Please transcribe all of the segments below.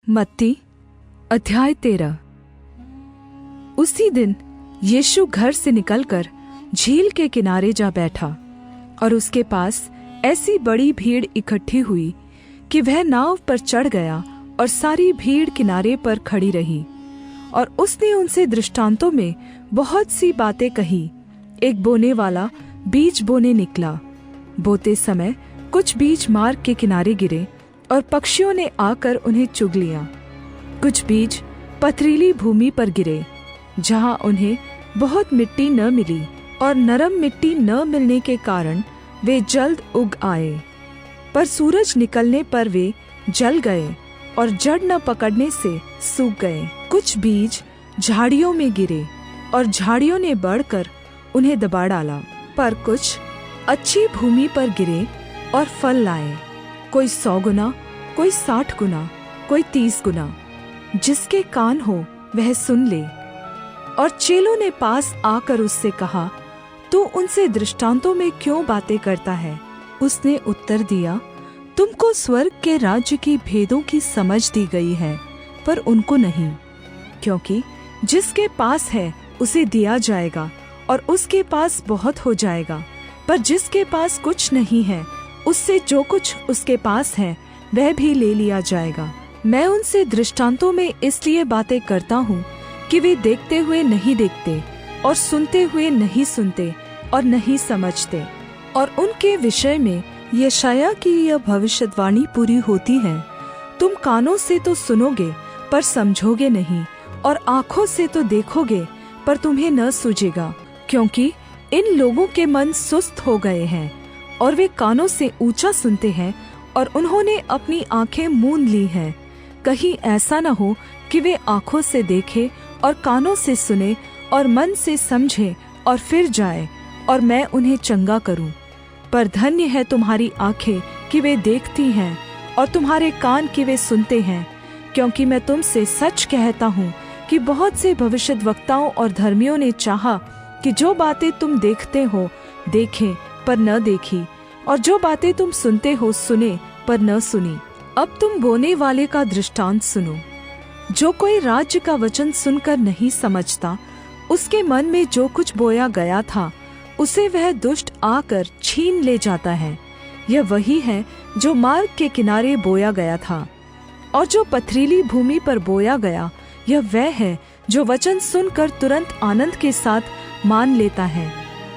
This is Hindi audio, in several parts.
मत्ती अध्याय 13। उसी दिन यीशु घर से निकलकर झील के किनारे जा बैठा और उसके पास ऐसी बड़ी भीड़ इकट्ठी हुई कि वह नाव पर चढ़ गया और सारी भीड़ किनारे पर खड़ी रही। और उसने उनसे दृष्टांतों में बहुत सी बातें कही। एक बोने वाला बीज बोने निकला। बोते समय कुछ बीज मार्ग के किनारे गिरे और पक्षियों ने आकर उन्हें चुग लिया। कुछ बीज पथरीली भूमि पर गिरे, जहाँ उन्हें बहुत मिट्टी न मिली, और नरम मिट्टी न मिलने के कारण वे जल्द उग आए। पर सूरज निकलने पर वे जल गए और जड़ न पकड़ने से सूख गए। कुछ बीज झाड़ियों में गिरे और झाड़ियों ने बढ़कर उन्हें दबा डाला। पर कुछ अच्छी भूमि पर गिरे और फल लाए, कोई 100 गुना, कोई 60 गुना, कोई 30 गुना। जिसके कान हो वह सुन ले। और चेलों ने पास आकर उससे कहा, तू उनसे दृष्टांतों में क्यों बातें करता है? उसने उत्तर दिया, तुमको स्वर्ग के राज्य की भेदों की समझ दी गई है, पर उनको नहीं। क्योंकि जिसके पास है उसे दिया जाएगा और उसके पास बहुत हो जाएगा, पर जिसके पास कुछ नहीं है उससे जो कुछ उसके पास है वह भी ले लिया जाएगा। मैं उनसे दृष्टांतों में इसलिए बातें करता हूँ कि वे देखते हुए नहीं देखते और सुनते हुए नहीं सुनते और नहीं समझते। और उनके विषय में यशायाह की यह भविष्यवाणी पूरी होती है, तुम कानों से तो सुनोगे पर समझोगे नहीं, और आँखों से तो देखोगे पर तुम्हें न सूझेगा। क्योंकि इन लोगों के मन सुस्त हो गए हैं और वे कानों से ऊंचा सुनते हैं और उन्होंने अपनी आंखें मूंद ली हैं। कहीं ऐसा न हो कि वे आंखों से देखें और कानों से सुने और मन से समझें और फिर जाए और मैं उन्हें चंगा करूं। पर धन्य है तुम्हारी आंखें कि वे देखती हैं और तुम्हारे कान कि वे सुनते हैं। क्योंकि मैं तुमसे सच कहता हूँ कि बहुत से भविष्यद्वक्ताओं और धर्मियों ने चाहा कि जो बातें तुम देखते हो देखें पर न देखी, और जो बातें तुम सुनते हो सुने पर न सुनी। अब तुम बोने वाले का दृष्टांत सुनो। जो कोई राज्य का वचन सुनकर नहीं समझता, उसके मन में जो कुछ बोया गया था उसे वह दुष्ट आकर छीन ले जाता है। यह वही है जो मार्ग के किनारे बोया गया था। और जो पथरीली भूमि पर बोया गया, यह वह है जो वचन सुनकर तुरंत आनंद के साथ मान लेता है,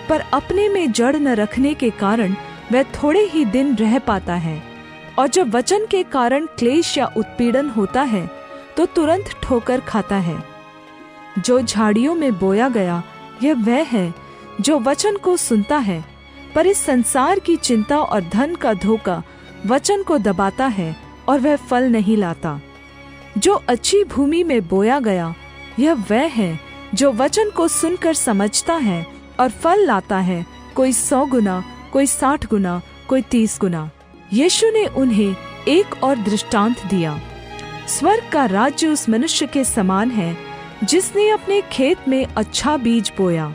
पर अपने में जड़ न रखने के कारण वह थोड़े ही दिन रह पाता है। और जब वचन के कारण क्लेश या उत्पीड़न होता है तो तुरंत ठोकर खाता है। जो झाड़ियों में बोया गया, यह वह है जो वचन को सुनता है, पर इस संसार की चिंता और धन का धोखा वचन को दबाता है और वह फल नहीं लाता। जो अच्छी भूमि में बोया गया, यह वह है जो वचन को सुनकर समझता है और फल लाता है, कोई 100 गुना, कोई 60 गुना, कोई 30 गुना। यीशु ने उन्हें एक और दृष्टांत दिया। स्वर्ग का राज्य उस मनुष्य के समान है जिसने अपने खेत में अच्छा बीज बोया।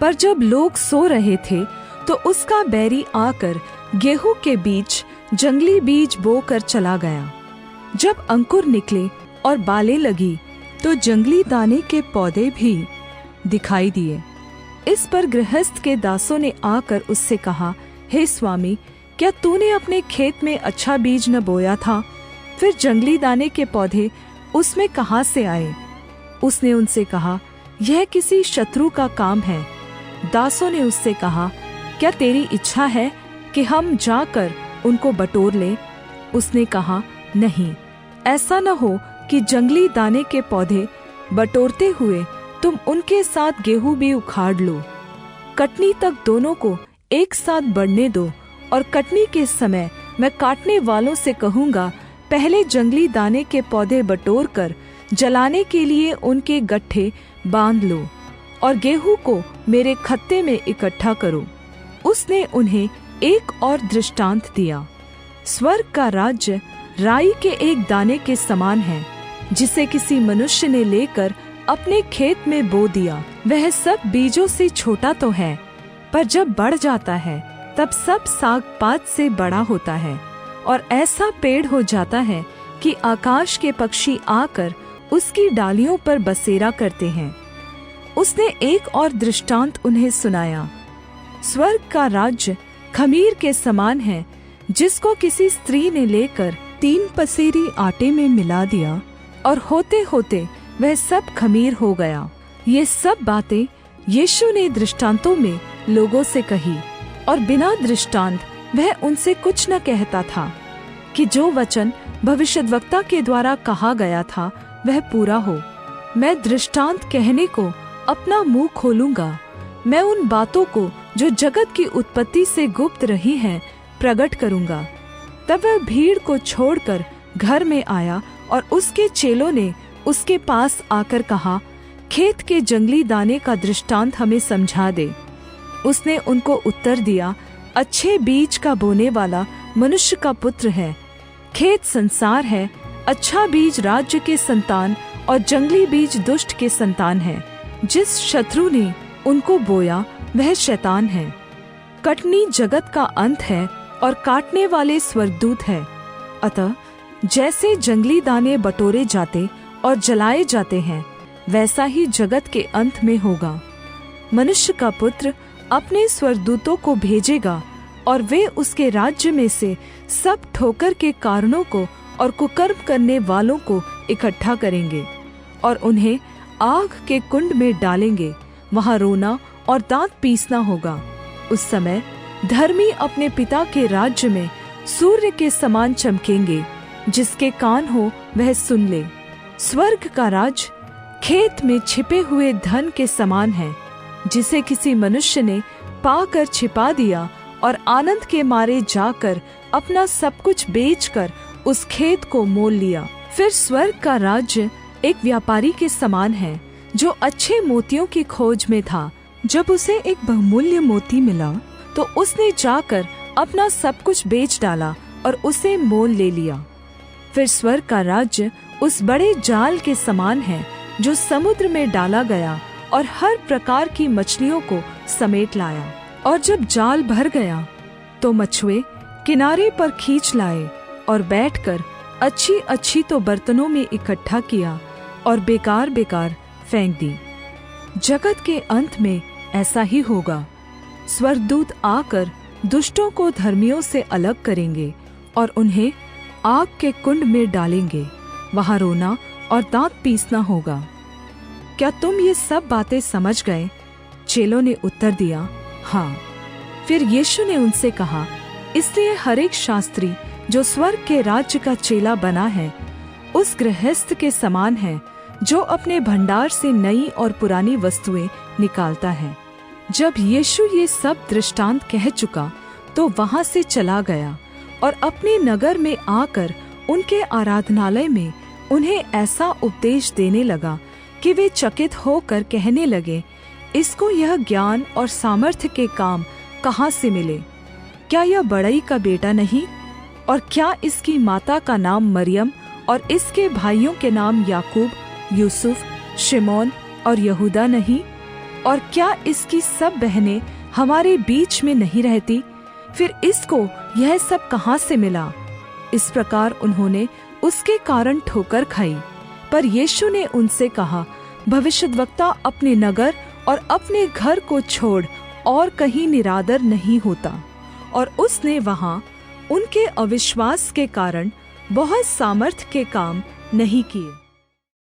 पर जब लोग सो रहे थे तो उसका बैरी आकर गेहूं के बीच जंगली बीज बोकर चला गया। जब अंकुर निकले और बालें लगी तो जंगली दाने के पौधे भी दिखाई दिए। इस पर गृहस्थ के दासों ने आकर उससे कहा, हे स्वामी, क्या तूने अपने खेत में अच्छा बीज न बोया था? फिर जंगली दाने के पौधे उसमें कहाँ से आए? उसने उनसे कहा, यह किसी शत्रु का काम है। दासों ने उससे कहा, क्या तेरी इच्छा है कि हम जाकर उनको बटोर लें? उसने कहा, नहीं, ऐसा न हो कि जंगली दाने के पौधे बटोरते हुए तुम उनके साथ गेहूं भी उखाड़ लो। कटनी तक दोनों को एक साथ बढ़ने दो, और कटनी के समय मैं काटने वालों से कहूँगा, पहले जंगली दाने के पौधे बटोर कर जलाने के लिए उनके गट्ठे बांध लो, और गेहूं को मेरे खत्ते में इकट्ठा करो। उसने उन्हें एक और दृष्टांत दिया। स्वर्ग का राज्य राई के एक दाने के समान है, जिसे किसी मनुष्य ने लेकर अपने खेत में बो दिया। वह सब बीजों से छोटा तो है, पर जब बढ़ जाता है तब सब साग पात से बड़ा होता है और ऐसा पेड़ हो जाता है कि आकाश के पक्षी आकर उसकी डालियों पर बसेरा करते हैं। उसने एक और दृष्टांत उन्हें सुनाया। स्वर्ग का राज्य खमीर के समान है, जिसको किसी स्त्री ने लेकर 3 पसेरी आटे में मिला दिया, और होते होते वह सब खमीर हो गया। ये सब बातें यीशु ने दृष्टांतों में लोगों से कही, और बिना दृष्टांत वह उनसे कुछ न कहता था, कि जो वचन भविष्यद्वक्ता के द्वारा कहा गया था वह पूरा हो। मैं दृष्टांत कहने को अपना मुंह खोलूंगा। मैं उन बातों को जो जगत की उत्पत्ति से गुप्त रही हैं प्रकट करूंगा। तब वह भीड़ को छोड़कर घर में आया, और उसके चेलों ने उसके पास आकर कहा, खेत के जंगली दाने का दृष्टांत हमें समझा दे। उसने उनको उत्तर दिया, अच्छे बीज का बोने वाला मनुष्य का पुत्र है। खेत संसार है, अच्छा बीज राज्य के संतान और जंगली बीज दुष्ट के संतान है। जिस शत्रु ने उनको बोया वह शैतान है। कटनी जगत का अंत है, और काटने वाले स्वर्गदूत है। अतः जैसे जंगली दाने बटोरे जाते और जलाए जाते हैं, वैसा ही जगत के अंत में होगा। मनुष्य का पुत्र अपने स्वर्गदूतों को भेजेगा, और वे उसके राज्य में से सब ठोकर के कारणों को और कुकर्म करने वालों को इकट्ठा करेंगे, और उन्हें आग के कुंड में डालेंगे। वहाँ रोना और दांत पीसना होगा। उस समय धर्मी अपने पिता के राज्य में सूर्य के समान चमकेंगे। जिसके कान हो वह सुन ले। स्वर्ग का राज खेत में छिपे हुए धन के समान है, जिसे किसी मनुष्य ने पाकर छिपा दिया, और आनंद के मारे जाकर अपना सब कुछ बेचकर उस खेत को मोल लिया। फिर स्वर्ग का राज्य एक व्यापारी के समान है, जो अच्छे मोतियों की खोज में था। जब उसे एक बहुमूल्य मोती मिला, तो उसने जाकर अपना सब कुछ बेच डाला और उसे मोल ले लिया। फिर स्वर्ग का राज्य उस बड़े जाल के समान है, जो समुद्र में डाला गया और हर प्रकार की मछलियों को समेट लाया। और जब जाल भर गया, तो मछुए किनारे पर खींच लाए, और बैठकर अच्छी अच्छी तो बर्तनों में इकट्ठा किया, और बेकार बेकार फेंक दी। जगत के अंत में ऐसा ही होगा। स्वर्गदूत आकर दुष्टों को धर्मियों से अलग करेंगे, और उन्हें आग के कुंड में डालेंगे। वहाँ रोना और दांत पीसना होगा। क्या तुम ये सब बातें समझ गए? चेलों ने उत्तर दिया, हाँ। फिर यीशु ने उनसे कहा, इसलिए हर एक शास्त्री जो स्वर्ग के राज्य का चेला बना है, उस गृहस्थ के समान है, जो अपने भंडार से नई और पुरानी वस्तुएं निकालता है। जब यीशु ये सब दृष्टांत कह चुका, तो वहाँ से चला गया, और अपने नगर में आकर उनके आराधनालय में उन्हें ऐसा उपदेश देने लगा कि वे चकित होकर कहने लगे, इसको यह ज्ञान और सामर्थ्य के काम कहाँ से मिले? क्या यह बड़ई का बेटा नहीं? और क्या इसकी माता का नाम मरियम और इसके भाइयों के नाम याकूब, यूसुफ, शिमोन और यहूदा नहीं? और क्या इसकी सब बहनें हमारे बीच में नहीं रहती? फिर इसको यह सब कहाँ से मिला? इस प्रकार उन्होंने उसके कारण ठोकर खाई। पर यीशु ने उनसे कहा, भविष्यद्वक्ता अपने नगर और अपने घर को छोड़ और कहीं निरादर नहीं होता। और उसने वहाँ उनके अविश्वास के कारण बहुत सामर्थ्य के काम नहीं किए।